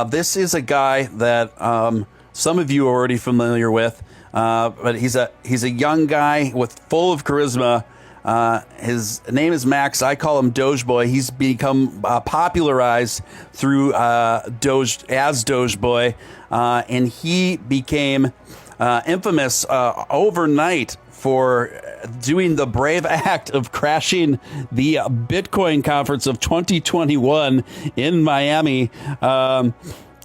This is a guy that some of you are already familiar with, but he's a young guy with full of charisma. His name is Max. I call him Dogeboy. He's become popularized through Doge as Dogeboy, and he became infamous overnight for doing the brave act of crashing the Bitcoin conference of 2021 in Miami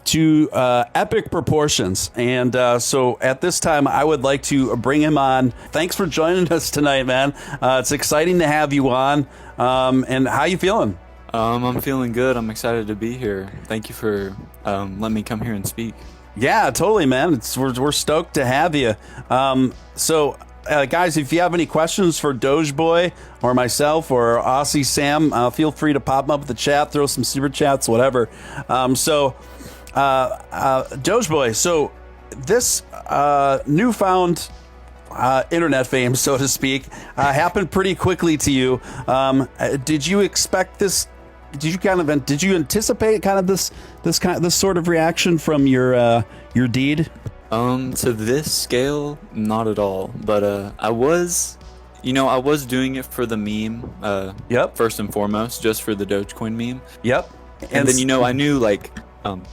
to epic proportions. And so at this time, I would like to bring him on. Thanks for joining us tonight, man. It's exciting to have you on. And how you feeling? I'm feeling good. I'm excited to be here. Thank you for letting me come here and speak. Yeah, totally, man. We're stoked to have you. Guys, if you have any questions for Dogeboy or myself or Aussie Sam, feel free to pop them up in the chat, throw some super chats, whatever. Dogeboy, so this newfound internet fame, so to speak, happened pretty quickly to you. Did you expect this? Did you anticipate kind of this sort of reaction from your deed? To this scale, not at all. But I was doing it for the meme. Yep. First and foremost, just for the Dogecoin meme. Yep. And then I knew it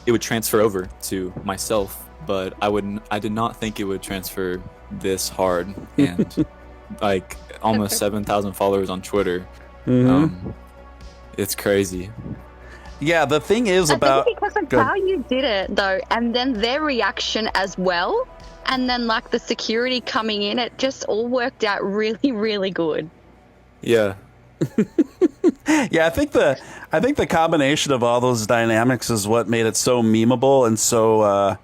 would transfer over to myself, but I did not think it would transfer this hard and like almost 7,000 followers on Twitter. Mm-hmm. It's crazy. Yeah, the thing is I think because of how you did it, though, and then their reaction as well, and then like the security coming in, it just all worked out really, really good. Yeah. Yeah, I think the combination of all those dynamics is what made it so memeable and so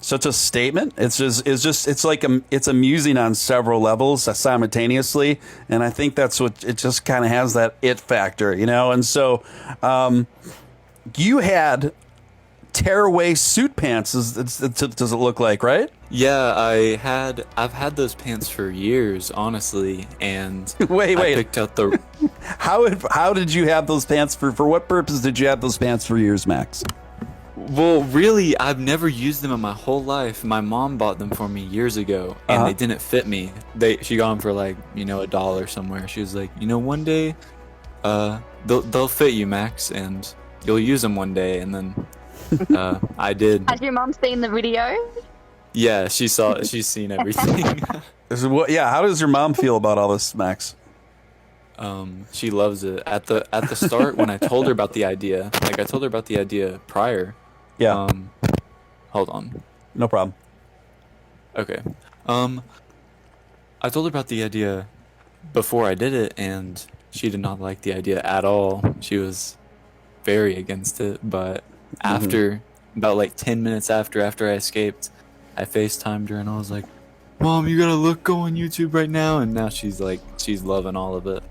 such a statement. It's amusing on several levels simultaneously, and I think that's what it just kind of has, that it factor, and so you had tearaway suit pants, does it look like, right? Yeah, I've had those pants for years, honestly, and wait. I picked out the How did you have those pants for what purpose did you have those pants for years, Max? Well, really, I've never used them in my whole life. My mom bought them for me years ago, and they didn't fit me. She got them for $1 somewhere. She was like, one day, they'll fit you, Max, and you'll use them one day. And then I did. Has your mom seen the video? Yeah, she's seen everything. How does your mom feel about all this, Max? She loves it. At the start, when I told her about the idea, I told her about the idea prior. Yeah. Hold on. No problem. Okay. I told her about the idea before I did it, and she did not like the idea at all. She was very against it, but after about 10 minutes after I escaped, I FaceTimed her and I was like, "Mom, you gotta go on YouTube right now." And now she's loving all of it.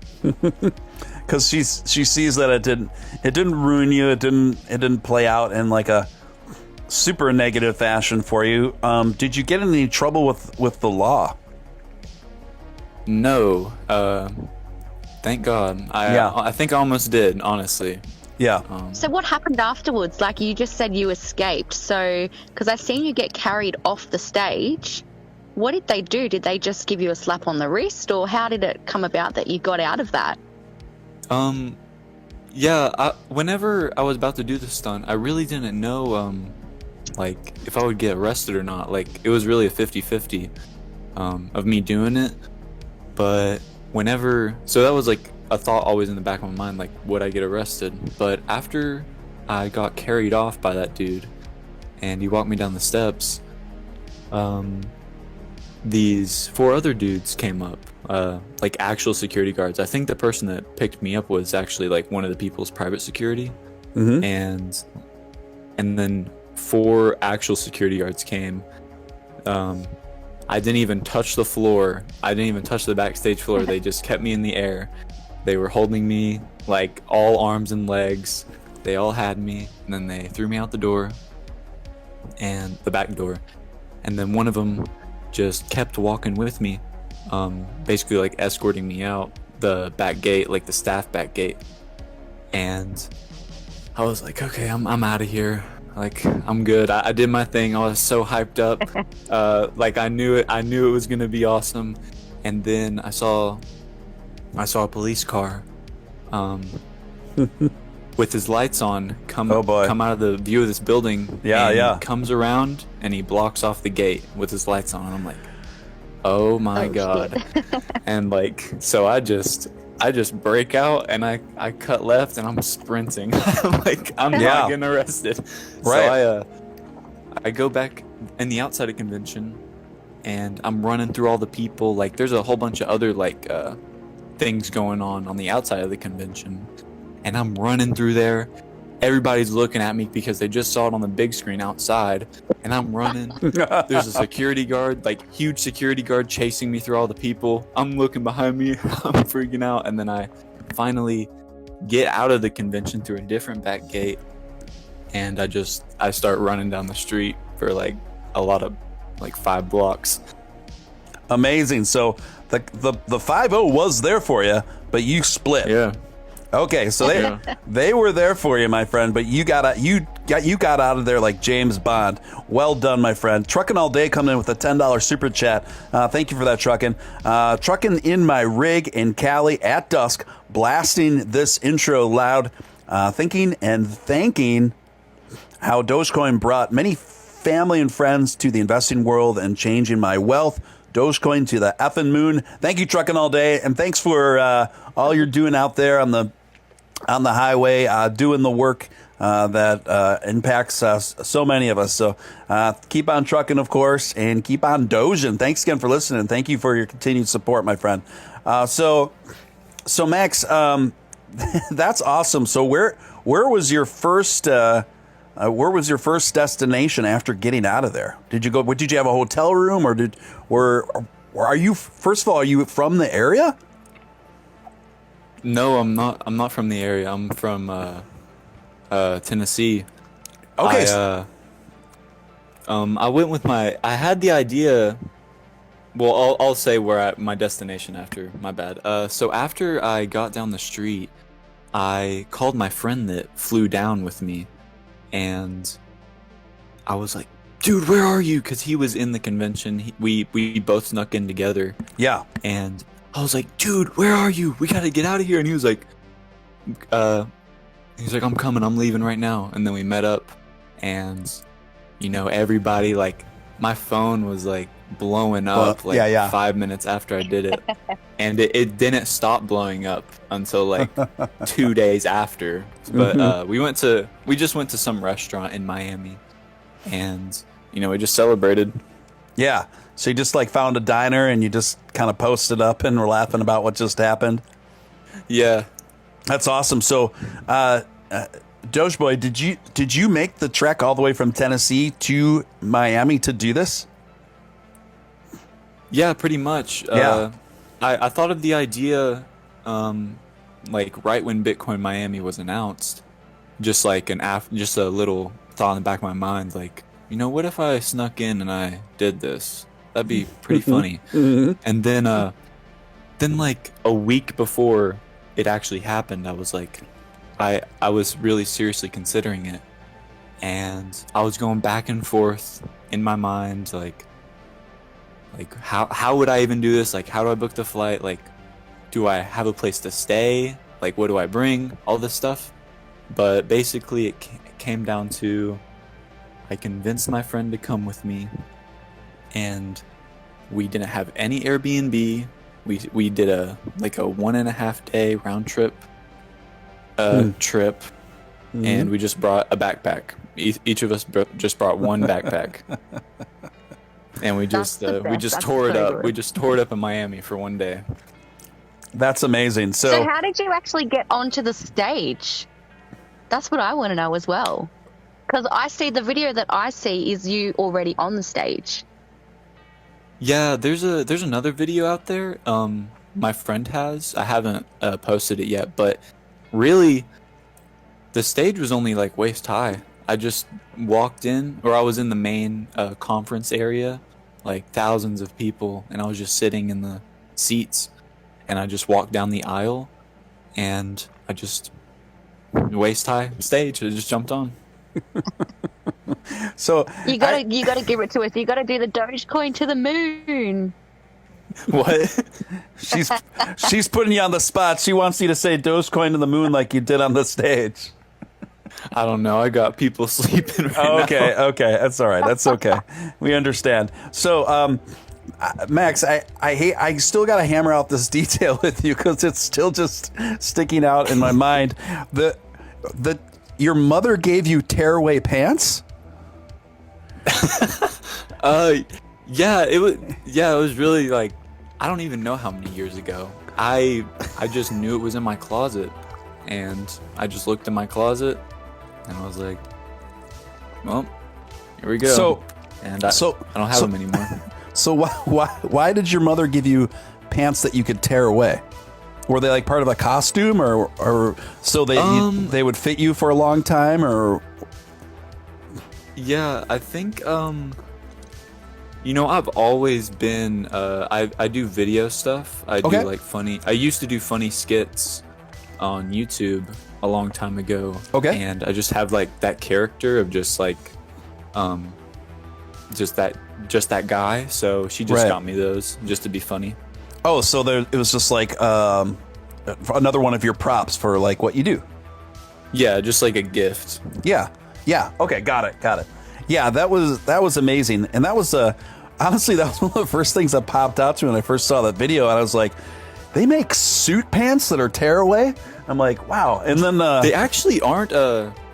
Because she sees that it didn't ruin you. It didn't play out in a super negative fashion for you. Did you get in any trouble with the law? No. Thank God. I think I almost did, honestly. Yeah. So what happened afterwards? You just said you escaped. So, because I've seen you get carried off the stage. What did they do? Did they just give you a slap on the wrist, or how did it come about that you got out of that? Yeah, whenever I was about to do the stunt, I really didn't know, if I would get arrested or not. It was really a 50-50 of me doing it. But so that was a thought always in the back of my mind, would I get arrested? But after I got carried off by that dude, and he walked me down the steps, these 4 other dudes came up, actual security guards. I think the person that picked me up was actually one of the people's private security. And then 4 actual security guards came. I didn't even touch the floor. I didn't even touch the backstage floor. They just kept me in the air. They were holding me all arms and legs. They all had me, and then they threw me out the door, and the back door. And then one of them just kept walking with me, basically escorting me out the back gate, the staff back gate. And I was like, okay, I'm out of here. Like, I'm good. I did my thing. I was so hyped up. Like, I knew it was gonna be awesome. And then I saw a police car, with his lights on, come out of the view of this building. Yeah, and yeah. He comes around and he blocks off the gate with his lights on. And I'm like, oh my God. And like, so I just break out and I cut left and I'm sprinting. I'm like, I'm not getting arrested. Right. So I go back in the outside of convention and I'm running through all the people. Like, there's a whole bunch of other like things going on the outside of the convention, and I'm running through there. Everybody's looking at me because they just saw it on the big screen outside, and I'm running. There's a security guard, like huge security guard, chasing me through all the people. I'm looking behind me. I'm freaking out, and then I finally get out of the convention through a different back gate, and I start running down the street for like a lot of like 5 blocks. Amazing. So the 5-0 was there for you, but you split. Yeah. Okay, so they were there for you, my friend, but you got out of there like James Bond. Well done, my friend. Truckin' All Day coming in with a $10 super chat. Thank you for that, Truckin'. Truckin' in my rig in Cali at dusk, blasting this intro loud, thinking and thanking how Dogecoin brought many family and friends to the investing world and changing my wealth. Dogecoin to the effing moon. Thank you, Truckin' All Day, and thanks for all you're doing out there on the highway, doing the work that impacts so many of us. So keep on trucking, of course, and keep on doging. Thanks again for listening. Thank you for your continued support, my friend. So Max, that's awesome. So where was your first destination after getting out of there? Did you have a hotel room, or are you, first of all, are you from the area? No, I'm not. I'm not from the area. I'm from Tennessee. Okay. I went with I had the idea. Well, I'll say my destination after. My bad. So after I got down the street, I called my friend that flew down with me, and I was like, "Dude, where are you?" Because he was in the convention. We both snuck in together. Yeah. And I was like, "Dude, where are you? We gotta get out of here." And he was like, "I'm coming. I'm leaving right now." And then we met up, and everybody, like, my phone was like blowing up 5 minutes after I did it, and it didn't stop blowing up until like 2 days after. But we just went to some restaurant in Miami, and we just celebrated. Yeah. So you just like found a diner and you just kind of posted up and were laughing about what just happened. Yeah. That's awesome. So, Dogeboy, did you make the trek all the way from Tennessee to Miami to do this? Yeah, pretty much. Yeah. I thought of the idea, like right when Bitcoin Miami was announced, just like just a little thought in the back of my mind, like, what if I snuck in and I did this? That'd be pretty funny. And then like a week before it actually happened, I was like, I was really seriously considering it, and I was going back and forth in my mind, like how would I even do this? Like, how do I book the flight? Like, do I have a place to stay? Like, what do I bring? All this stuff. But basically it came down to, I convinced my friend to come with me, and we didn't have any Airbnb. We did a 1.5 day round trip trip, and we just brought a backpack. Each of us just brought one backpack, and we just tore it up. We just tore it up in Miami for 1 day. That's amazing. So how did you actually get onto the stage? That's what I want to know as well. Because I see the video that I see is you already on the stage. Yeah, there's another video out there. My friend has. I haven't posted it yet, but really, the stage was only like waist high. I just walked in, or I was in the main conference area, like thousands of people, and I was just sitting in the seats, and I just walked down the aisle, and I just waist high stage. I just jumped on. So You gotta give it to us. You gotta do the Dogecoin to the moon. What? she's putting you on the spot. She wants you to say Dogecoin to the moon like you did on the stage. I don't know. I got people sleeping right now. Okay, that's all right. That's okay. We understand. So, Max, I still got to hammer out this detail with you because it's still just sticking out in my mind. Your mother gave you tearaway pants? Yeah, it was really like, I don't even know how many years ago. I just knew it was in my closet, and I just looked in my closet, and I was like, well, here we go. I don't have them anymore. So why did your mother give you pants that you could tear away? Were they like part of a costume, or so they would fit you for a long time, or? Yeah, I think I've always been I do video stuff. I used to do funny skits on YouTube a long time ago. Okay. And I just have like that character of just like just that guy. So she just got me those just to be funny. Oh, so it was just like another one of your props for like what you do. Yeah, just like a gift. Yeah. Okay, got it. Yeah, that was amazing, and that was honestly that was one of the first things that popped out to me when I first saw that video. And I was like, they make suit pants that are tearaway. I'm like, wow. And then they actually aren't.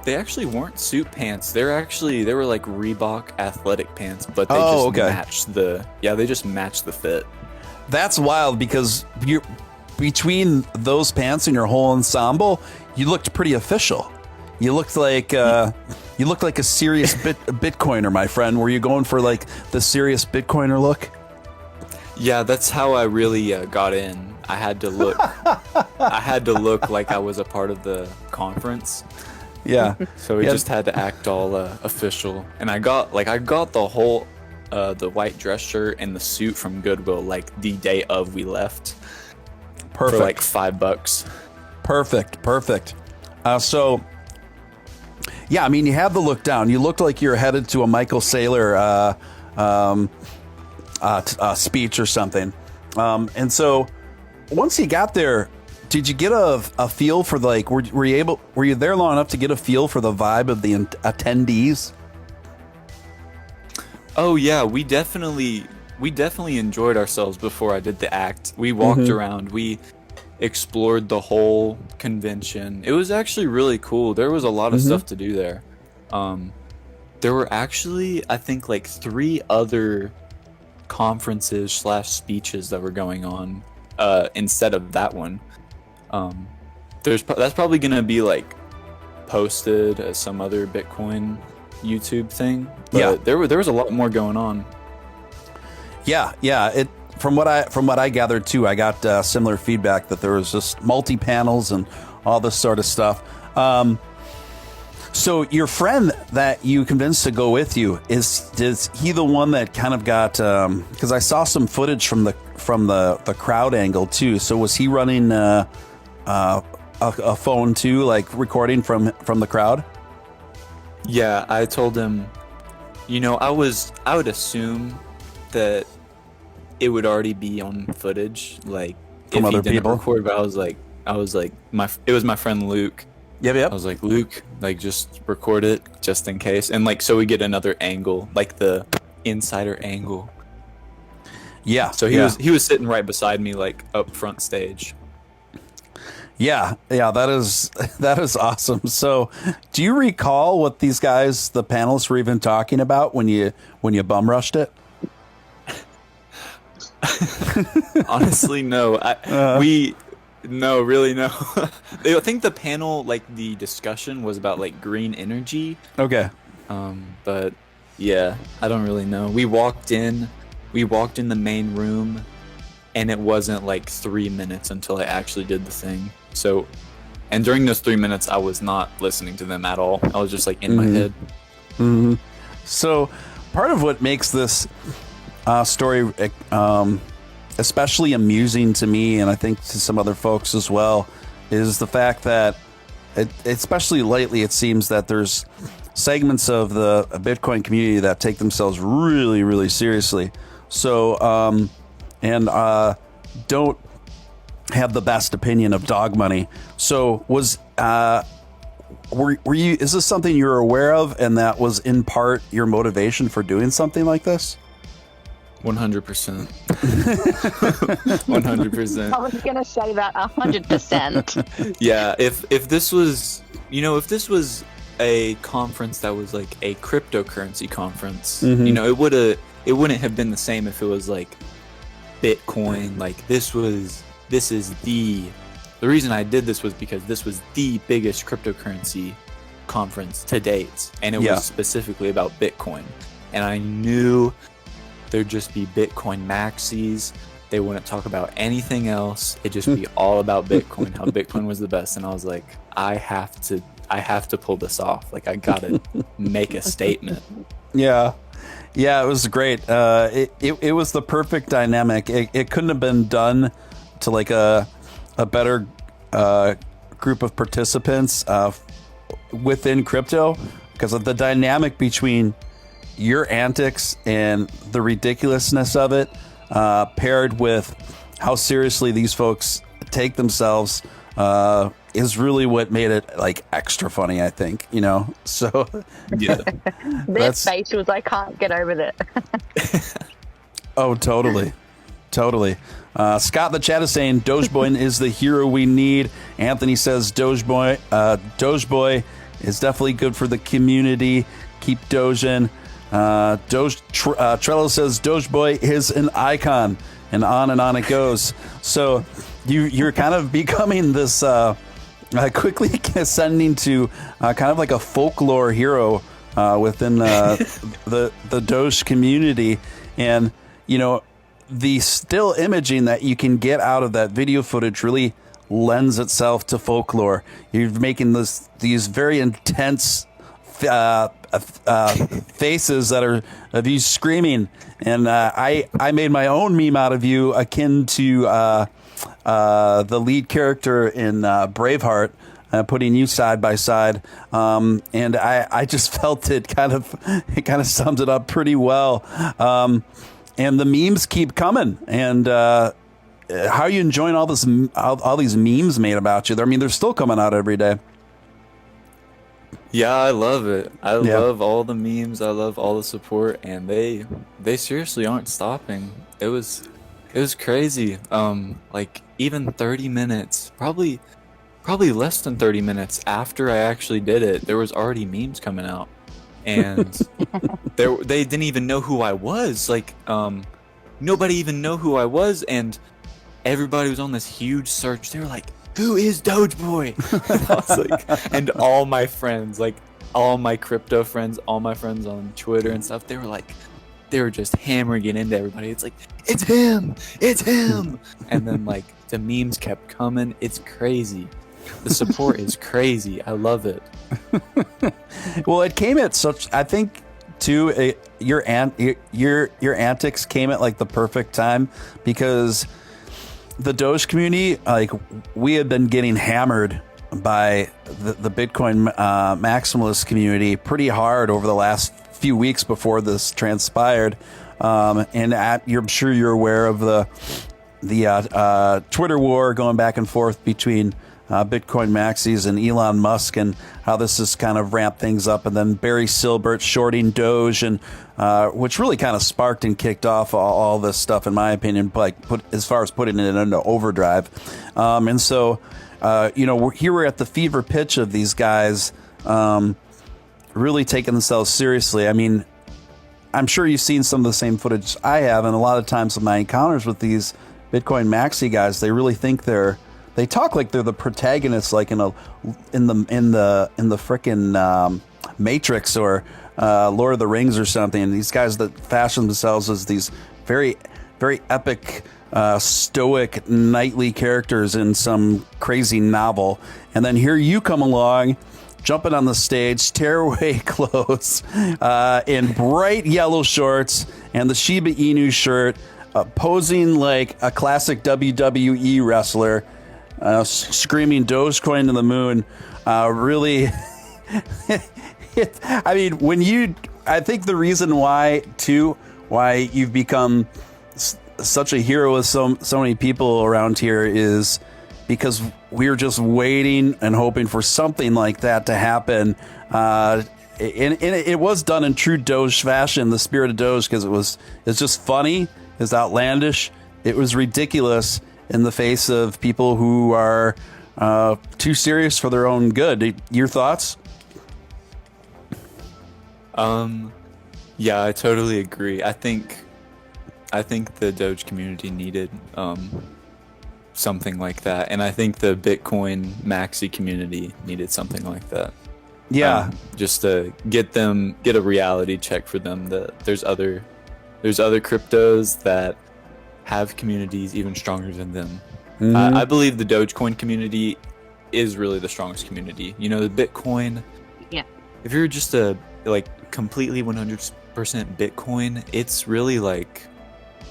They actually weren't suit pants. They were like Reebok athletic pants, but they matched the. Yeah, they just matched the fit. That's wild because between those pants and your whole ensemble, you looked pretty official. You looked like a serious Bitcoiner, my friend. Were you going for like the serious Bitcoiner look? Yeah, that's how I really got in. I had to look. I had to look like I was a part of the conference. Yeah. So we just had to act all official, and I got the whole the white dress shirt and the suit from Goodwill like the day of we left. Perfect. For like $5. Perfect. So. Yeah, I mean, you had the look down. You looked like you were headed to a Michael Saylor speech or something. And so, once you got there, did you get a feel for like were you there long enough to get a feel for the vibe of the attendees? Oh yeah, we definitely enjoyed ourselves before I did the act. We walked around. We explored the whole convention. It was actually really cool. There was a lot of stuff to do there. There were actually, I think, like 3 other conferences / speeches that were going on instead of that one. That's probably gonna be like posted as some other Bitcoin YouTube thing. But there was a lot more going on. Yeah. From what I gathered too, I got similar feedback that there was just multi panels and all this sort of stuff. So your friend that you convinced to go with you is he the one that kind of got? Because I saw some footage from the crowd angle too. So was he running a phone too, like recording from the crowd? Yeah, I told him. I would assume that it would already be on footage, like from if other he didn't people. Record, but I was like, it was my friend Luke. Yep. I was like, Luke, like just record it just in case, and like so we get another angle, like the insider angle. Yeah. So he was sitting right beside me, like up front stage. Yeah, that is awesome. So, do you recall what these guys, the panelists, were even talking about when you bum rushed it? Honestly, no. No, really, no. I think the panel, like the discussion, was about like green energy. Okay. But yeah, I don't really know. We walked in the main room, and it wasn't like 3 minutes until I actually did the thing. So, and during those 3 minutes, I was not listening to them at all. I was just like in my head. Mm-hmm. So, part of what makes this story especially amusing to me, and I think to some other folks as well, is the fact that, especially lately, it seems that there's segments of the Bitcoin community that take themselves really, really seriously. So, don't have the best opinion of dog money. So were you, is this something you're aware of and that was in part your motivation for doing something like this? 100%. 100%. I was going to say that 100%. Yeah, if this was, if this was a conference that was like a cryptocurrency conference, it wouldn't have been the same if it was like Bitcoin. Like this is the reason I did this was because this was the biggest cryptocurrency conference to date, and it was specifically about Bitcoin. And I knew there'd just be Bitcoin maxis. They wouldn't talk about anything else. It'd just be all about Bitcoin, how Bitcoin was the best. And I was like, I have to pull this off. Like I gotta make a statement. Yeah, it was great. It was the perfect dynamic. It couldn't have been done to like a better group of participants within crypto, because of the dynamic between your antics and the ridiculousness of it, paired with how seriously these folks take themselves, is really what made it like extra funny, I think, so yeah. Their facials, I can't get over that. Oh, totally. Scott in the chat is saying Dogeboy is the hero we need. Anthony says Dogeboy is definitely good for the community. Keep doging. Trello says Dogeboy is an icon, and on it goes. So you're kind of becoming this quickly ascending to kind of like a folklore hero within the Doge community. And the still imaging that you can get out of that video footage really lends itself to folklore. You're making these very intense faces that are of you screaming, and I made my own meme out of you akin to the lead character in Braveheart, putting you side by side, and I just felt it kind of sums it up pretty well. And the memes keep coming. And how are you enjoying all these memes made about you? I mean, they're still coming out every day. Yeah, I love it. I love all the memes. I love all the support, and they seriously aren't stopping. It was crazy. Like even 30 minutes, probably less than 30 minutes after I actually did it, there was already memes coming out. And they didn't even know who I was. Like, nobody even know who I was, and everybody was on this huge search. They were like, "Who is Dogeboy?" And I was like, and all my friends, like all my crypto friends, all my friends on Twitter and stuff, they were just hammering it into everybody. It's like, it's him. And then like the memes kept coming. It's crazy. The support is crazy. I love it. Well, it came at such, I think, too, your antics came at like the perfect time, because the Doge community, like, we had been getting hammered by the Bitcoin maximalist community pretty hard over the last few weeks before this transpired, and I'm sure you're aware of the Twitter war going back and forth between Bitcoin maxis and Elon Musk, and how this has kind of ramped things up. And then Barry Silbert shorting Doge, and which really kind of sparked and kicked off all this stuff, in my opinion, like as far as putting it into overdrive. And so, we're at the fever pitch of these guys really taking themselves seriously. I mean, I'm sure you've seen some of the same footage I have, and a lot of times in my encounters with these Bitcoin maxi guys, they really think they talk like they're the protagonists, like in the frickin' Matrix or Lord of the Rings or something. And these guys that fashion themselves as these very, very epic, stoic, knightly characters in some crazy novel. And then here you come along, jumping on the stage, tearaway clothes, in bright yellow shorts and the Shiba Inu shirt, posing like a classic WWE wrestler. Screaming Dogecoin to the moon, really I mean, I think the reason why you've become such a hero with so many people around here is because we're just waiting and hoping for something like that to happen. And it was done in true Doge fashion, the spirit of Doge, because it's just funny, it's outlandish, it was ridiculous in the face of people who are too serious for their own good. Your thoughts? Yeah, I totally agree. I think the Doge community needed something like that, and I think the Bitcoin maxi community needed something like that. Yeah, just to get a reality check for them that there's other cryptos that have communities even stronger than them. Mm-hmm. I believe the Dogecoin community is really the strongest community. You know, the Bitcoin. Yeah. If you're just a completely 100% Bitcoin, it's really like,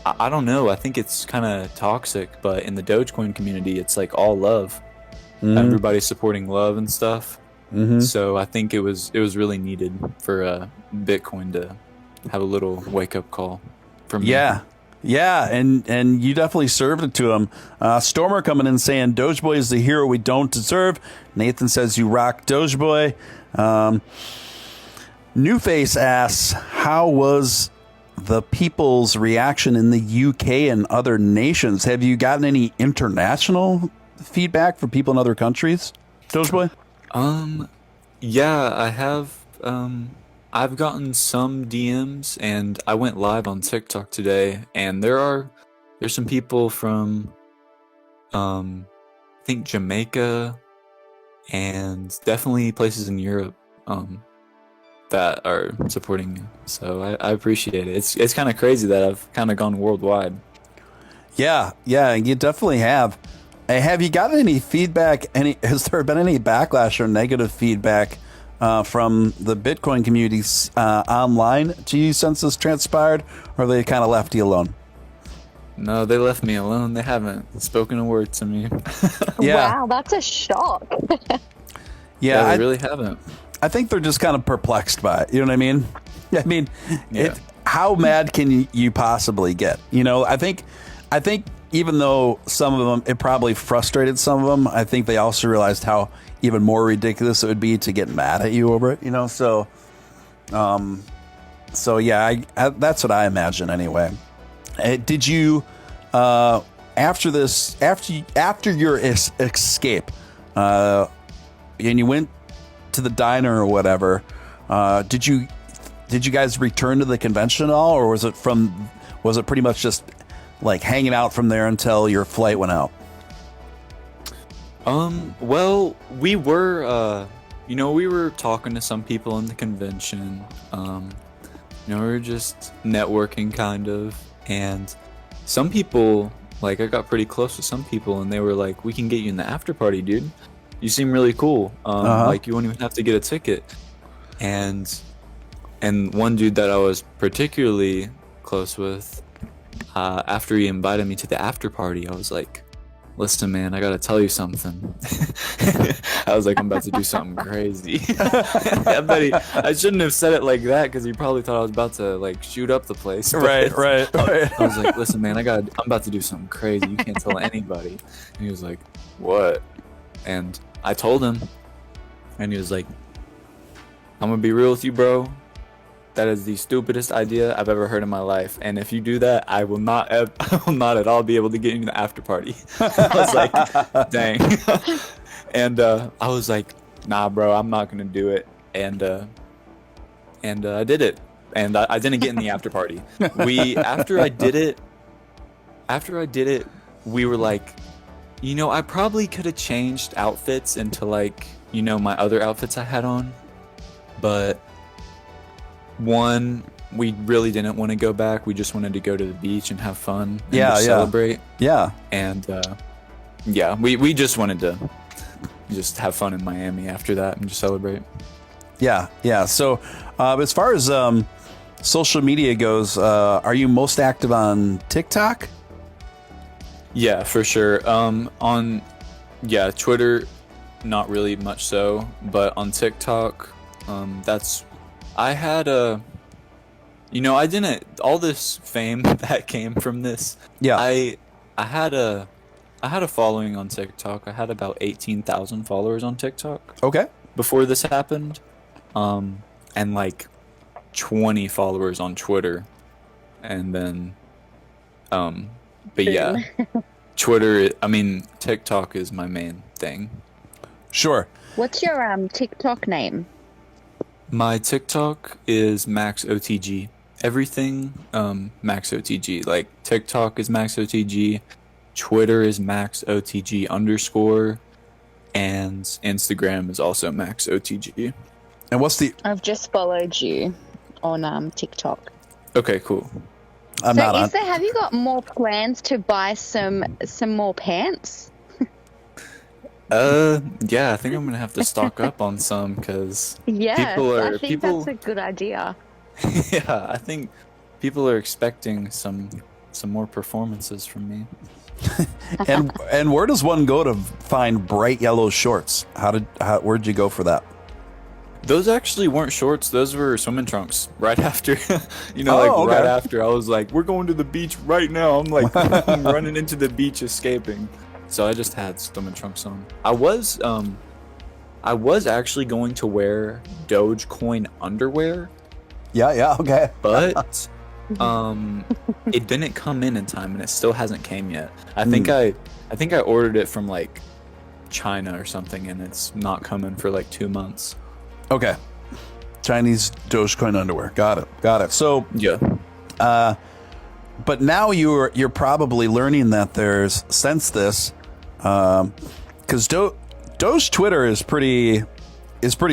I don't know. I think it's kind of toxic. But in the Dogecoin community, it's like all love. Mm-hmm. Everybody's supporting love and stuff. Mm-hmm. So I think it was really needed for Bitcoin to have a little wake up call from me. Yeah, and you definitely served it to him. Stormer coming in saying Dogeboy is the hero we don't deserve. Nathan says you rock Dogeboy. Newface asks, how was the people's reaction in the UK and other nations? Have you gotten any international feedback from people in other countries, Dogeboy? Yeah, I have. I've gotten some DMs, and I went live on TikTok today, and there's some people from, I think Jamaica, and definitely places in Europe, that are supporting me. So I appreciate it. It's kind of crazy that I've kind of gone worldwide. Yeah, you definitely have. Have you gotten any feedback? Has there been any backlash or negative feedback from the Bitcoin communities online to you since this transpired, or they kind of left you alone? No, they left me alone. They haven't spoken a word to me. Yeah. Wow, that's a shock. Yeah, they really haven't. I think they're just kind of perplexed by it. You know what I mean? I mean, Yeah. How mad can you possibly get? You know, I think even though some of them, it probably frustrated some of them, I think they also realized how even more ridiculous it would be to get mad at you over it, you know? So yeah, that's what I imagine anyway. Did you, after your escape, and you went to the diner or whatever, did you guys return to the convention at all, or was it pretty much just like hanging out from there until your flight went out? Well, we were talking to some people in the convention. We were just networking kind of, and some people, like, I got pretty close with some people, and they were like, we can get you in the after party, dude. You seem really cool. Like, you won't even have to get a ticket. And one dude that I was particularly close with, after he invited me to the after party, I was like, listen, man, I gotta tell you something. I was like, I'm about to do something crazy. I shouldn't have said it like that, because he probably thought I was about to like shoot up the place. Right. I was like, listen, man, I'm about to do something crazy. You can't tell anybody. And he was like, what? And I told him, and he was like, I'm gonna be real with you, bro. That is the stupidest idea I've ever heard in my life. And if you do that, I will not at all be able to get into the after party. I was like, dang. And I was like, nah, bro, I'm not going to do it. And I did it. And I didn't get in the after party. After I did it, we were like, I probably could have changed outfits into like, my other outfits I had on. But one, we really didn't want to go back. We just wanted to go to the beach and have fun and celebrate. Yeah. And we just wanted to just have fun in Miami after that and just celebrate. Yeah. So as far as social media goes, are you most active on TikTok? Yeah, for sure. Twitter, not really much so, but on TikTok, I had a, I didn't, all this fame that came from this. Yeah. I had a following on TikTok. I had about 18,000 followers on TikTok Okay. before this happened. And like 20 followers on Twitter. And then, but yeah, TikTok is my main thing. Sure. What's your TikTok name? My TikTok is MaxOTG. Everything MaxOTG. Like TikTok is MaxOTG, Twitter is MaxOTG_, and Instagram is also MaxOTG. And what's the? I've just followed you on TikTok. Okay, cool. I'm not on. Have you got more plans to buy some more pants? Yeah, I think I'm gonna have to stock up on some because Yes, I think people. that's a good idea. Yeah, I think people are expecting some more performances from me. And where does one go to find bright yellow shorts? Where'd you go for that? Those actually weren't shorts; those were swimming trunks. Right after, Okay. right after, I was like, "We're going to the beach right now." I'm like, I'm running into the beach, escaping. So I just had swimming trunks on. I was actually going to wear Dogecoin underwear, Yeah. Okay. but it didn't come in time, and it still hasn't came yet. I think I ordered it from like China or something, and it's not coming for like 2 months. Okay. Chinese Dogecoin underwear. Got it. So, Yeah. but now you're probably learning that there's since this, because Doge Twitter is pretty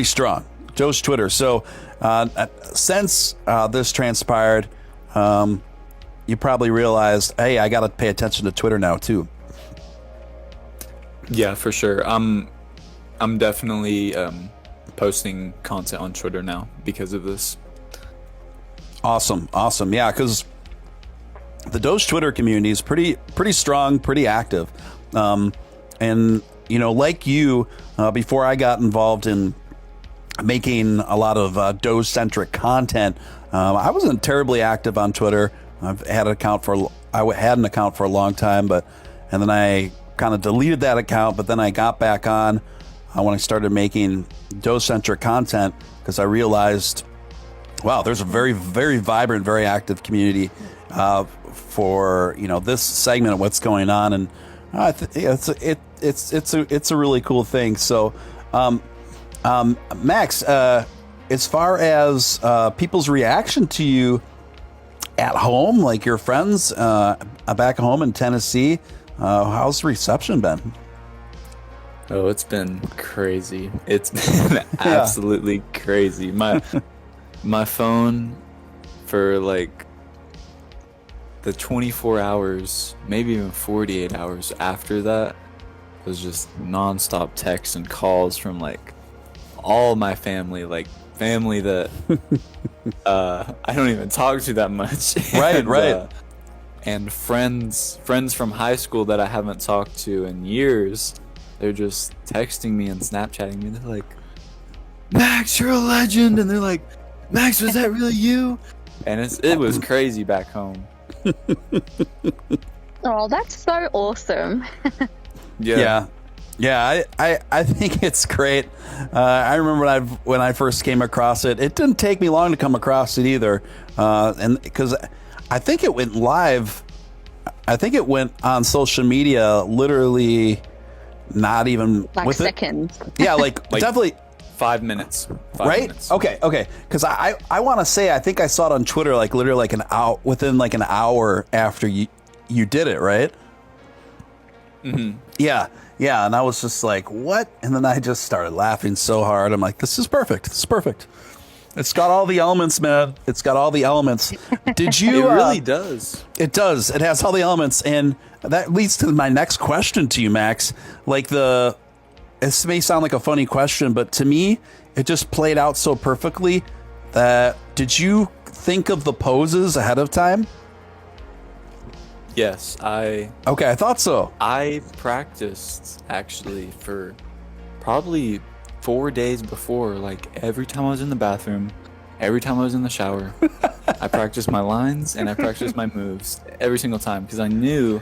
strong. Doge Twitter. So since this transpired, you probably realized, hey, I got to pay attention to Twitter now too. Yeah, for sure. I'm definitely posting content on Twitter now because of this. Awesome. Yeah, because the Doge Twitter community is pretty strong, pretty active, and like you, before I got involved in making a lot of Doge-centric content, I wasn't terribly active on Twitter. I had an account for a long time, and then I kind of deleted that account. But then I got back on when I started making Doge-centric content because I realized, wow, there's a very, very vibrant, very active community for this segment of what's going on, and it's a really cool thing. So, Max, as far as people's reaction to you at home, like your friends back home in Tennessee, how's the reception been? Oh, it's been crazy. It's been absolutely crazy. My phone for like the 24 hours, maybe even 48 hours after that was just nonstop texts and calls from like all my family, like family that I don't even talk to that much. Right. And friends from high school that I haven't talked to in years. They're just texting me and Snapchatting me. They're like, "Max, you're a legend," and they're like, "Max, was that really you?" And it was crazy back home. Oh, that's so awesome. Yeah. I think it's great. I remember when I first came across it. It didn't take me long to come across it either, and because I think it went live. I think it went on social media literally not even Like with seconds. Yeah, like definitely 5 minutes. right? Minutes. Okay. Because I want to say I think I saw it on Twitter like literally like an hour within like an hour after you did it, right? Mm-hmm. Yeah, and I was just like, what? And then I just started laughing so hard. I'm like, this is perfect. It's got all the elements, man. It's got all the elements. Did you? It really does. It does. It has all the elements, and that leads to my next question to you, Max. Like this may sound like a funny question, but to me, it just played out so perfectly. That did you think of the poses ahead of time? Yes, Okay, I thought so. I practiced actually for probably 4 days before, like every time I was in the bathroom, every time I was in the shower, I practiced my lines and I practiced my moves every single time because I knew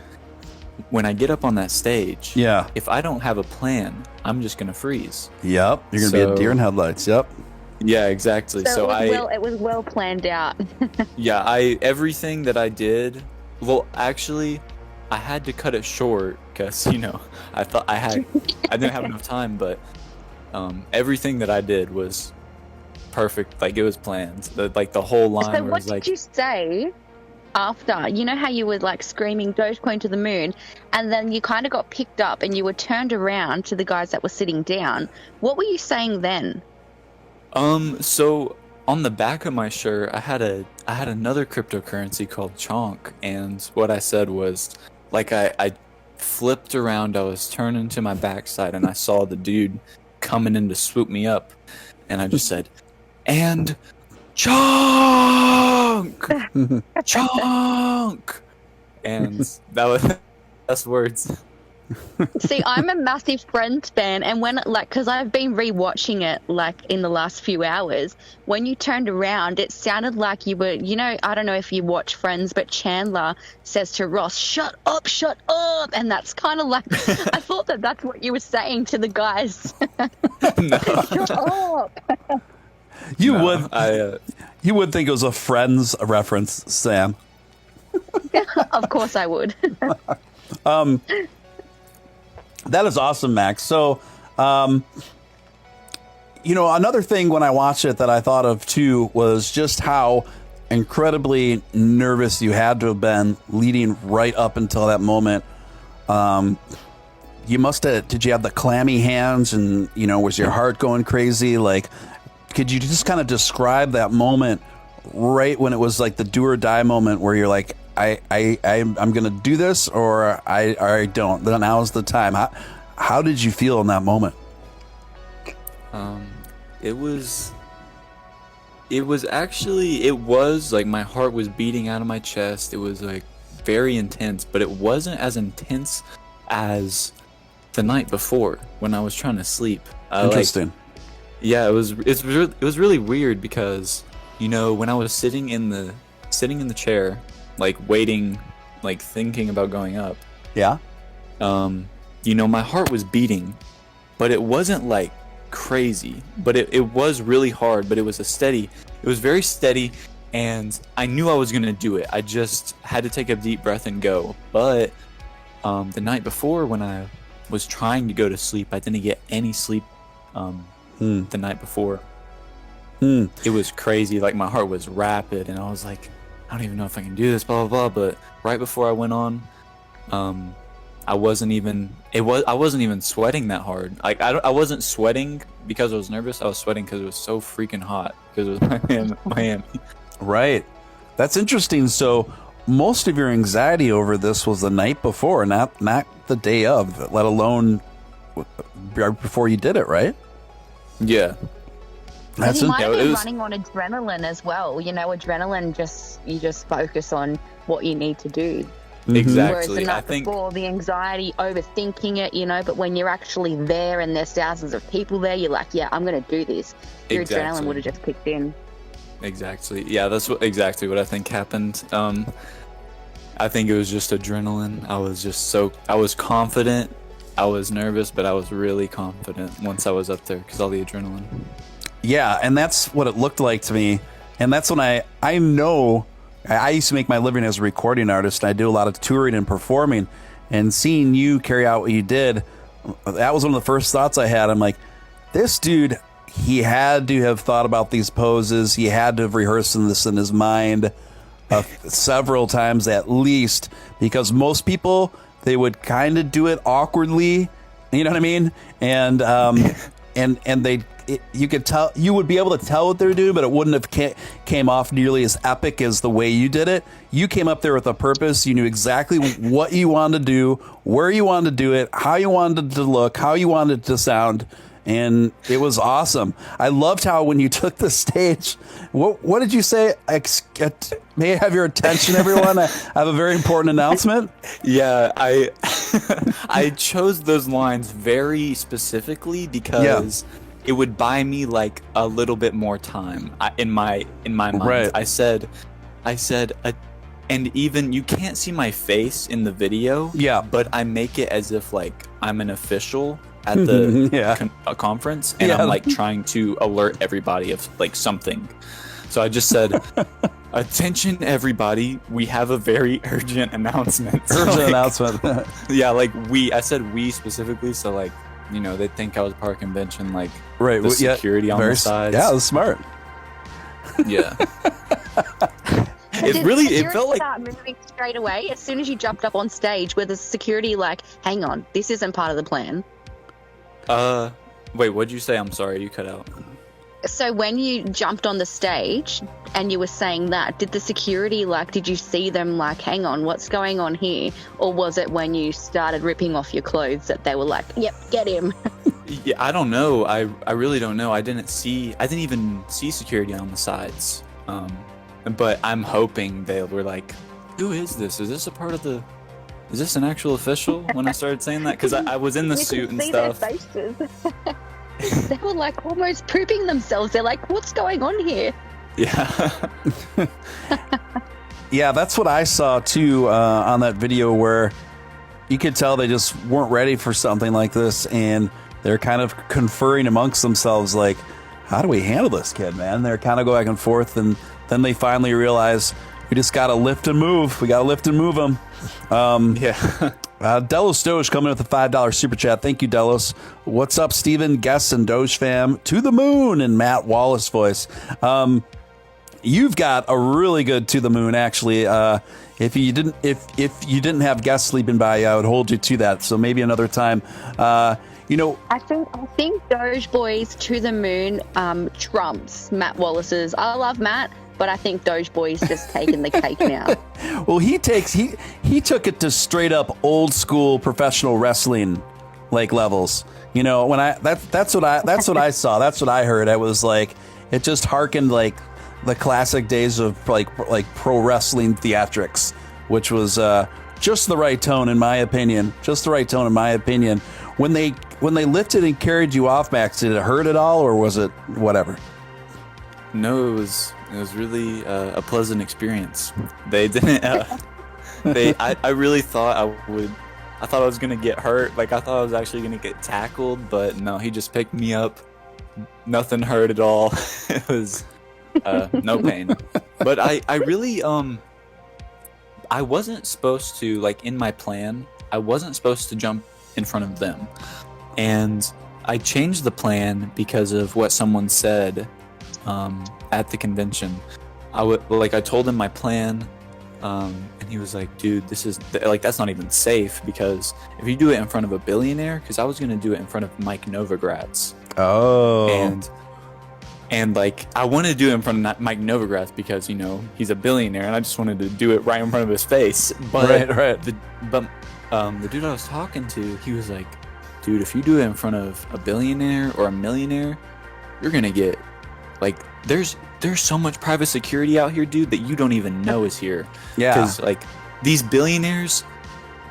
when I get up on that stage, if I don't have a plan, I'm just gonna freeze. Yep, you're gonna be a deer in headlights. Yep. Yeah, exactly. So it was well planned out. Yeah, everything that I did. Well, actually, I had to cut it short because I thought I didn't have enough time, but everything that I did was perfect. Like it was planned. The whole line. So what did you say after? You know how you were like screaming Dogecoin to the moon, and then you kind of got picked up and you were turned around to the guys that were sitting down. What were you saying then? So on the back of my shirt, I had another cryptocurrency called Chonk, and what I said was, like, I flipped around, I was turning to my backside, and I saw the dude coming in to swoop me up, and I just said, and Chonk! Chonk! And that was the best words. See, I'm a massive Friends fan, and because I've been rewatching it, like, in the last few hours, when you turned around, it sounded like you were, I don't know if you watch Friends, but Chandler says to Ross, shut up, and that's kind of like, I thought that's what you were saying to the guys. Shut up! You would think it was a Friends reference, Sam. Of course I would. That is awesome, Max. So, another thing when I watched it that I thought of too was just how incredibly nervous you had to have been leading right up until that moment. Did you have the clammy hands and, was your heart going crazy? Like, could you just kind of describe that moment right when it was like the do or die moment where you're like, I'm going to do this or I don't. Then now's the time. How did you feel in that moment? It was like my heart was beating out of my chest. It was like very intense, but it wasn't as intense as the night before when I was trying to sleep. Interesting. It was really weird because, when I was sitting in the chair, like waiting, like thinking about going up. Yeah. My heart was beating, but it wasn't like crazy, but it was really hard, but it was very steady, and I knew I was going to do it. I just had to take a deep breath and go. But the night before when I was trying to go to sleep, I didn't get any sleep the night before. It was crazy. Like my heart was rapid and I was like, I don't even know if I can do this, blah, blah, blah. But right before I went on, I wasn't even sweating that hard. Like I wasn't sweating because I was nervous. I was sweating because it was so freaking hot because it was Miami. Right. That's interesting. So most of your anxiety over this was the night before, not the day of, let alone before you did it, right? Yeah. You might have been running on adrenaline as well. Adrenaline you just focus on what you need to do. Exactly. Whereas the night before, the anxiety, overthinking it, but when you're actually there and there's thousands of people there, you're like, yeah, I'm going to do this. Your adrenaline would have just kicked in. Exactly. Yeah, that's exactly what I think happened. I think it was just adrenaline. I was confident. I was nervous, but I was really confident once I was up there because all the adrenaline. Yeah, and that's what it looked like to me. And that's when I know I used to make my living as a recording artist. I do a lot of touring and performing, and seeing you carry out what you did, that was one of the first thoughts I had. I'm like, this dude, he had to have thought about these poses. He had to have rehearsed this in his mind several times at least, because most people, they would kind of do it awkwardly. You know what I mean? And you could tell, you would be able to tell what they're doing, but it wouldn't have came off nearly as epic as the way you did it. You came up there with a purpose. You knew exactly what you wanted to do, where you wanted to do it, how you wanted it to look, how you wanted it to sound, and it was awesome. I loved how when you took the stage, what did you say? May I have your attention, everyone? I have a very important announcement. Yeah, I chose those lines very specifically because it would buy me like a little bit more time. In my mind, Right. I said, and even you can't see my face in the video. Yeah. But I make it as if like I'm an official at the a conference, and I'm like trying to alert everybody of like something. So I just said, attention everybody, we have a very urgent announcement. Announcement. Yeah, like I said we specifically, so like, you know, they think I was part of convention, like Right. the security on the sides. Yeah, that's smart. Yeah. Did it felt like start moving straight away as soon as you jumped up on stage? Where the security like, hang on, this isn't part of the plan. wait, what'd you say? I'm sorry, you cut out. So when you jumped on the stage and you were saying that, did the security like, did you see them like, hang on, what's going on here? Or was it when you started ripping off your clothes that they were like, yep, get him? Yeah, I don't know. I really don't know. I didn't even see security on the sides. But I'm hoping they were like, who is this? Is this an actual official? When I started saying that, because I was in the suit and stuff. Their faces. They were like almost pooping themselves. They're like, what's going on here? Yeah. Yeah, that's what I saw too on that video, where you could tell they just weren't ready for something like this, and they're kind of conferring amongst themselves, like, how do we handle this kid, man? They're kind of going back and forth, and then they finally realize we just got to lift and move. We got to lift and move them. Yeah. Delos Doge coming in with a $5 super chat. Thank you, Delos. What's up, Steven, guests, and Doge fam? To the moon in Matt Wallace voice. You've got a really good to the moon, actually. If you didn't have guests sleeping by, I would hold you to that. So maybe another time. You know, I think Dogeboy's to the moon trumps Matt Wallace's. I love Matt, but I think Dogeboy's just taking the cake now. well, he took it to straight up old school professional wrestling like levels. You know, when that's what I saw. That's what I heard. I was like, it just harkened like the classic days of like pro wrestling theatrics, which was just the right tone in my opinion. Just the right tone in my opinion. When they lifted and carried you off, Max, did it hurt at all, or was it whatever? No, it was really a pleasant experience. They didn't. I really thought I thought I was gonna get hurt. Like I thought I was actually gonna get tackled, but no, he just picked me up. Nothing hurt at all. It was no pain. But I really I wasn't supposed to, like, in my plan, I wasn't supposed to jump in front of them. And I changed the plan because of what someone said at the convention. I told him my plan, and he was like, dude, this is, like, that's not even safe, because if you do it in front of a billionaire, because I was going to do it in front of Mike Novogratz. Oh. And like, I wanted to do it in front of Mike Novogratz because, you know, he's a billionaire, and I just wanted to do it right in front of his face. But right. The dude I was talking to, he was like, dude, if you do it in front of a billionaire or a millionaire, you're gonna get, like, there's so much private security out here, dude, that you don't even know is here. Yeah. Because, like, these billionaires,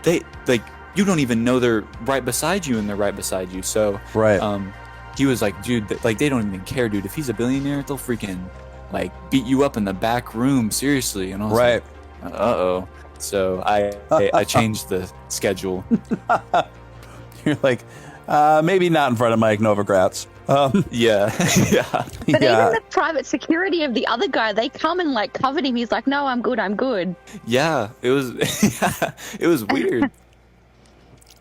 they, like, you don't even know they're right beside you, and they're right beside you. So, Right. He was like, dude, like, they don't even care, dude. If he's a billionaire, they'll freaking, like, beat you up in the back room, seriously. And I was Right. like, uh-oh. So I changed the schedule. You're like, maybe not in front of Mike Novogratz. Yeah. Yeah. But even the private security of the other guy, they come and like covered him. He's like, no, I'm good. Yeah, it was it was weird.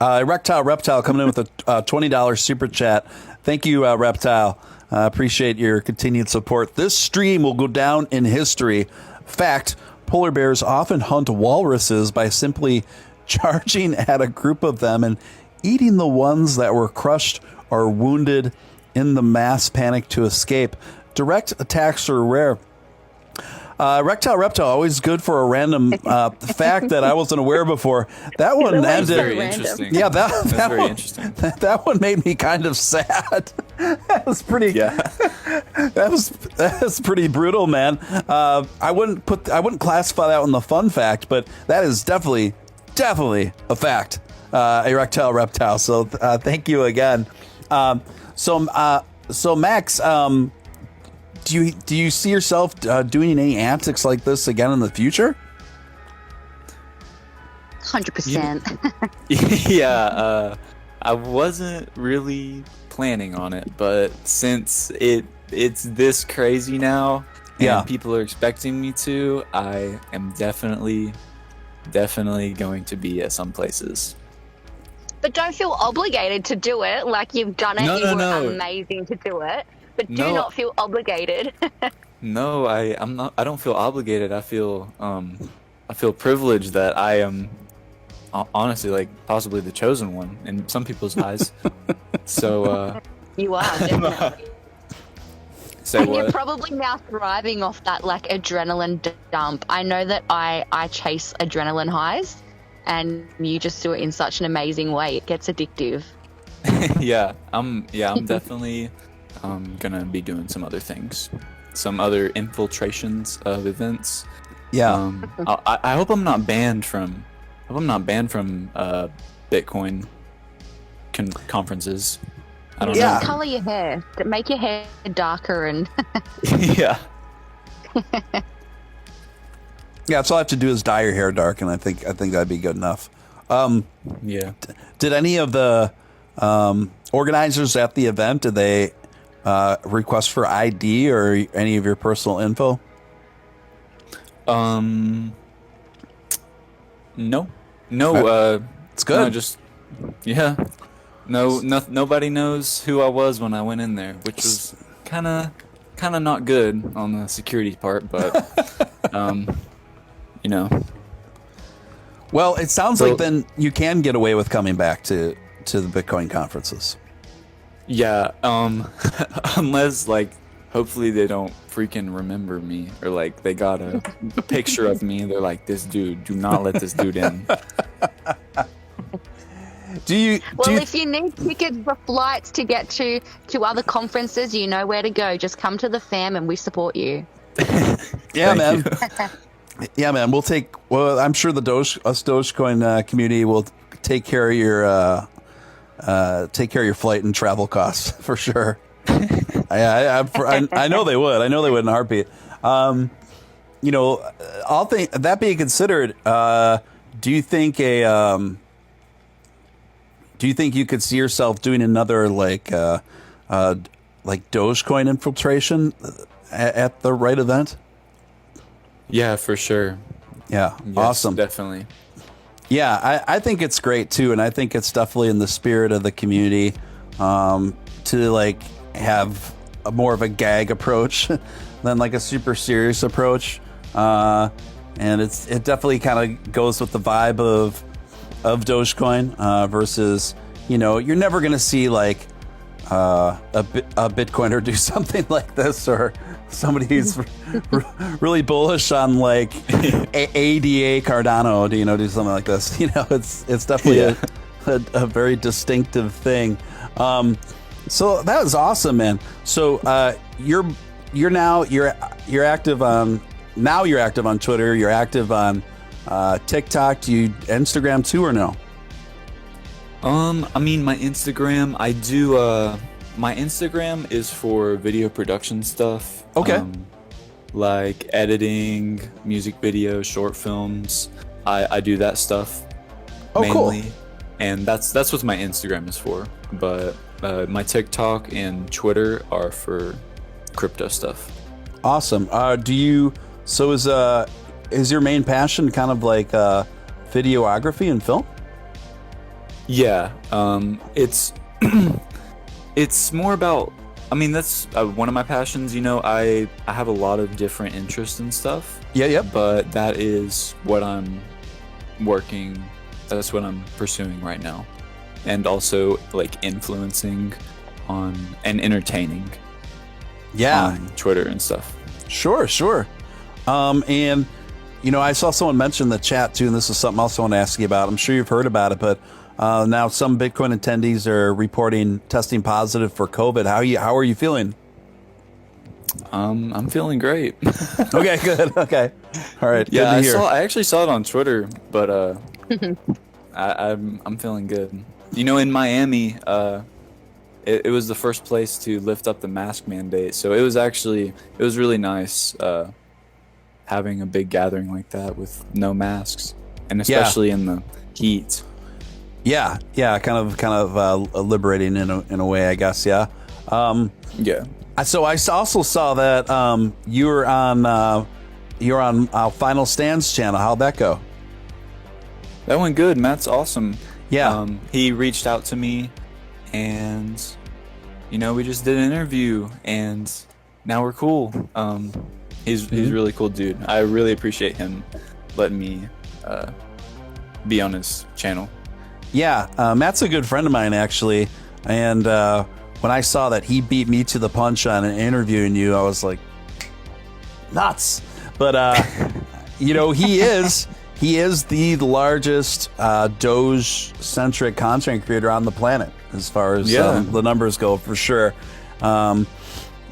Reptile coming in with a $20 super chat. Thank you, Reptile. Appreciate your continued support. This stream will go down in history. Fact, polar bears often hunt walruses by simply charging at a group of them and eating the ones that were crushed or wounded in the mass panic to escape. Direct attacks are rare. Reptile, always good for a random fact that I wasn't aware before. That one ended. Very interesting. Yeah, That's that very one, interesting. That one made me kind of sad. That was pretty. Yeah. That was pretty brutal, man. I wouldn't classify that one the fun fact, but that is definitely a fact. A reptile. So thank you again. So Max, do you see yourself doing any antics like this again in the future? 100%. Yeah, I wasn't really planning on it, but since it's this crazy now, and people are expecting me to, I am definitely going to be at some places. But don't feel obligated to do it. Like, you've done it. You were amazing to do it. But do not feel obligated. No, I'm not. I don't feel obligated. I feel privileged that I am honestly, like, possibly the chosen one in some people's eyes. So you are, definitely. Say and what? you're probably now thriving off that, like, adrenaline dump. I know that I chase adrenaline highs, and you just do it in such an amazing way. It gets addictive. Yeah, I'm definitely gonna be doing some other things, some other infiltrations of events. Yeah. I hope I'm not banned from. Bitcoin conferences. I don't know. Color your hair. Make your hair darker and. Yeah. Yeah, so all I have to do is dye your hair dark, and I think that'd be good enough. Yeah. Did any of the organizers at the event, did they request for ID or any of your personal info? No. It's good. No, just nobody knows who I was when I went in there, which was kind of not good on the security part, but you know. Well, it sounds like then you can get away with coming back to the Bitcoin conferences. Yeah, unless, like, hopefully they don't freaking remember me, or like they got a picture of me and they're like, this dude, do not let this dude in. If you need tickets for flights to get to other conferences, you know where to go. Just come to the fam and we support you. Yeah, man. Yeah, man. I'm sure the Dogecoin community will take care of your flight and travel costs for sure. I know they would. I know they would in a heartbeat. That being considered, do you think you could see yourself doing another like Dogecoin infiltration at the right event? Yeah, for sure. Yeah, yes, awesome. Definitely. Yeah, I think it's great too, and I think it's definitely in the spirit of the community to like have more of a gag approach than like a super serious approach, and it definitely kind of goes with the vibe of Dogecoin versus, you're never gonna see like a Bitcoiner do something like this, or somebody who's really bullish on like ADA Cardano, do something like this. It's definitely a very distinctive thing. So that was awesome, man. So you're active on Twitter. You're active on TikTok. Do you Instagram too, or no? I mean, my Instagram, I do. My Instagram is for video production stuff. Okay. Like editing, music videos, short films. I do that stuff mainly, cool. And that's what my Instagram is for. But my TikTok and Twitter are for crypto stuff. Awesome. Is your main passion kind of like videography and film? Yeah. It's it's more about. I mean, that's one of my passions. I have a lot of different interests and stuff. Yeah. But that is what I'm working. That's what I'm pursuing right now, and also like influencing on and entertaining. Yeah. On Twitter and stuff. Sure. And I saw someone mention the chat too, and this is something else I want to ask you about. I'm sure you've heard about it, but now some Bitcoin attendees are reporting testing positive for COVID. How are you feeling? I'm feeling great. Okay, good. Okay, all right. Yeah, good to hear. I actually saw it on Twitter, but I'm feeling good. In Miami, it was the first place to lift up the mask mandate. So it was really nice having a big gathering like that with no masks, and especially in the heat. Yeah, kind of liberating in a way, I guess. Yeah. Yeah. So I also saw that you were on Final Stand's channel. How'd that go? That went good. Matt's awesome. Yeah. He reached out to me, and we just did an interview, and now we're cool. He's a really cool dude. I really appreciate him letting me be on his channel. Yeah, Matt's a good friend of mine, actually. And when I saw that he beat me to the punch on an interviewing you, I was like, nuts. But, he is the largest Doge-centric content creator on the planet, as far as the numbers go, for sure. But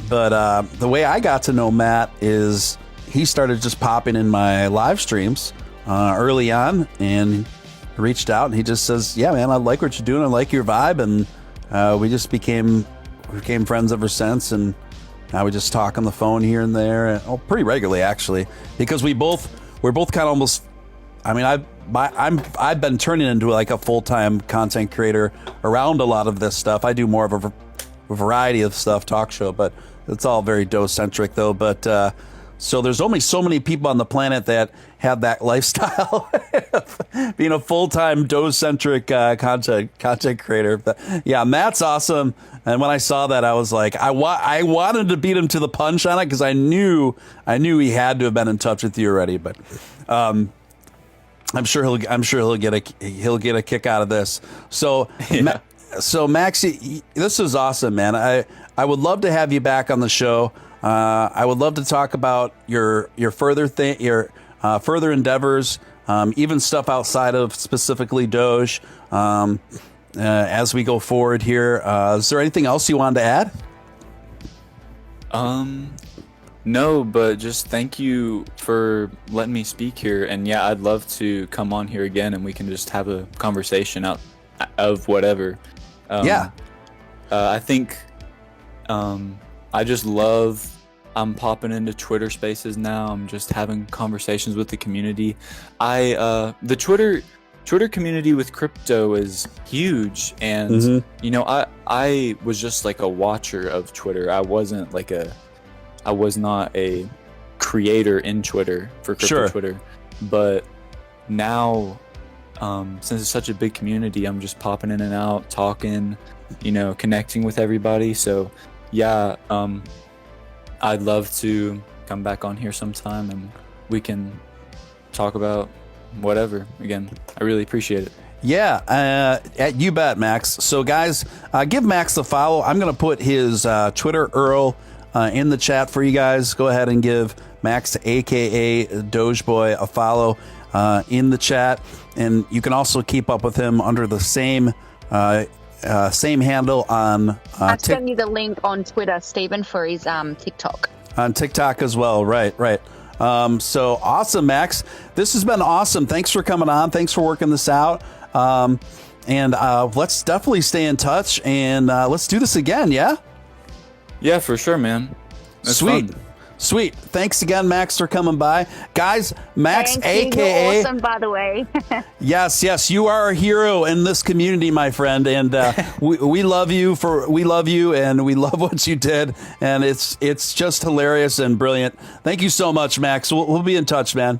the way I got to know Matt is he started just popping in my live streams early on, and reached out, and he just says, yeah, man, I like what you're doing, I like your vibe, and we just became friends ever since, and now we just talk on the phone here and there, and pretty regularly, actually, because we're both kind of almost, I mean, I've been turning into like a full-time content creator around a lot of this stuff. I do more of a variety of stuff, talk show, but it's all very Doge-centric though. But so there's only so many people on the planet that have that lifestyle, being a full-time Doge-centric content creator. But yeah, Matt's awesome. And when I saw that, I was like, I wanted to beat him to the punch on it, because I knew he had to have been in touch with you already. But I'm sure he'll get a kick out of this. So Yeah. So Max, this is awesome, man. I would love to have you back on the show. I would love to talk about your further further endeavors, even stuff outside of specifically Doge, as we go forward here. Is there anything else you wanted to add? No, but just thank you for letting me speak here. And yeah, I'd love to come on here again, and we can just have a conversation out of whatever. I think I just love, I'm popping into Twitter spaces now. I'm just having conversations with the community. The Twitter community with crypto is huge, and I was just like a watcher of Twitter. I was not a creator in Twitter for crypto Twitter, but now since it's such a big community, I'm just popping in and out, talking, connecting with everybody. So yeah, I'd love to come back on here sometime, and we can talk about whatever again. I really appreciate it. Yeah, you bet, Max. So guys, give Max a follow. I'm going to put his Twitter URL in the chat for you guys. Go ahead and give Max, aka Dogeboy, a follow in the chat, and you can also keep up with him under the same handle on I'll send you the link on Twitter, Stephen, for his TikTok. On TikTok as well. Right. So awesome, Max. This has been awesome. Thanks for coming on. Thanks for working this out. And let's definitely stay in touch, and let's do this again. Yeah. Yeah, for sure, man. That's Sweet. fun. Sweet. Thanks again, Max, for coming by. Guys, Max, aka... You're awesome, by the way. Yes, you are a hero in this community, my friend, and we love you, and we love what you did, and it's just hilarious and brilliant. Thank you so much, Max. We'll be in touch, man.